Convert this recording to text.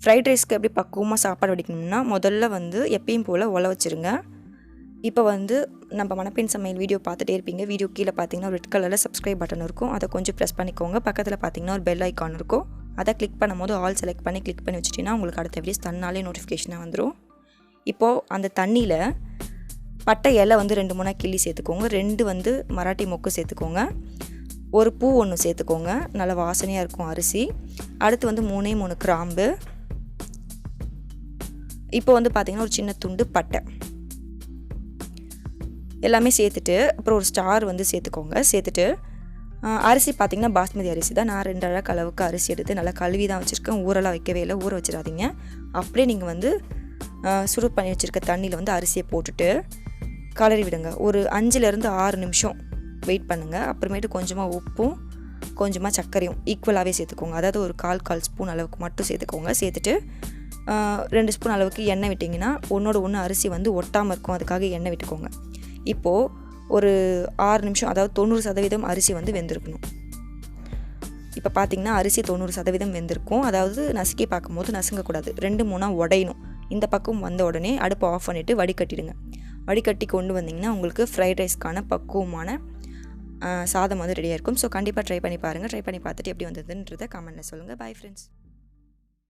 Fried ரைஸ்க்கு எப்படி பக்குவமாக சாப்பாடு வடிக்கணும்னா முதல்ல வந்து எப்பயும் போல் உல வச்சுருங்க. இப்போ வந்து நம்ம மணப்பெண் சமையல் வீடியோ பார்த்துட்டே இருப்பீங்க. வீடியோ கீழே பார்த்தீங்கன்னா ஒரு ரெட் கலரில் சப்ஸ்கிரைப் பட்டன் இருக்கும். அதை கொஞ்சம் ப்ரெஸ் பண்ணிக்கோங்க. பக்கத்தில் பார்த்தீங்கன்னா ஒரு பெல் ஐக்கான் இருக்கும். அதை கிளிக் பண்ணும்போது ஆல் செலக்ட் பண்ணி கிளிக் பண்ணி வச்சுட்டிங்கன்னா உங்களுக்கு அடுத்த வீடியோஸ் தன்னாலே நோட்டிஃபிகேஷனாக வந்துடும். இப்போது அந்த தண்ணியில் பட்டை இலை வந்து 2-3 கிள்ளி சேர்த்துக்கோங்க. 2 வந்து மராட்டி மொக்கு சேர்த்துக்கோங்க. ஒரு பூ ஒன்று சேர்த்துக்கோங்க. நல்ல வாசனையாக இருக்கும் அரிசி. அடுத்து வந்து 3 கிராம்பு. இப்போ வந்து பார்த்திங்கன்னா ஒரு சின்ன துண்டு பட்டை எல்லாமே சேர்த்துட்டு அப்புறம் ஒரு ஸ்டார் வந்து சேர்த்துக்கோங்க. சேர்த்துட்டு அரிசி பார்த்திங்கன்னா பாஸ்மதி அரிசி தான். நான் 2 அழகு அளவுக்கு அரிசி எடுத்து நல்லா கழுவி தான் வச்சுருக்கேன். ஊரெல்லாம் வைக்கவே இல்லை, ஊற வச்சிடாதீங்க. அப்படியே நீங்கள் வந்து சுடு பண்ணி வச்சுருக்க தண்ணியில் வந்து அரிசியை போட்டுட்டு கலரி விடுங்க. ஒரு 5-6 நிமிஷம் வெயிட் பண்ணுங்கள். அப்புறமேட்டு கொஞ்சமாக உப்பும் கொஞ்சமாக சர்க்கரையும் ஈக்குவலாகவே சேர்த்துக்கோங்க. அதாவது ஒரு 1/4 ஸ்பூன் அளவுக்கு மட்டும் சேர்த்துக்கோங்க. சேர்த்துட்டு 2 ஸ்பூன் அளவுக்கு எண்ணெய் விட்டிங்கன்னா ஒன்றோட ஒன்று அரிசி வந்து ஒட்டாமல் இருக்கும். அதுக்காக எண்ணெய் விட்டுக்கோங்க. இப்போது ஒரு 6 நிமிஷம், அதாவது 90% அரிசி வந்து வெந்திருக்கணும். இப்போ பார்த்திங்கன்னா அரிசி 90% வெந்திருக்கும். அதாவது நசுக்கி பார்க்கும்போது நசுங்கக்கூடாது, 2-3 உடையணும். இந்த பக்கம் வந்த உடனே அடுப்பை ஆஃப் பண்ணிவிட்டு வடிகட்டிடுங்க. வடிகட்டி கொண்டு வந்தீங்கன்னா உங்களுக்கு ஃப்ரைட் ரைஸ்க்கான பக்குவமான சாதம் வந்து ரெடியாக இருக்கும். ஸோ கண்டிப்பாக ட்ரை பண்ணி பாருங்கள். ட்ரை பண்ணி பார்த்துட்டு எப்படி வந்ததுன்றதை கமெண்ட்டில் சொல்லுங்கள். Bye friends.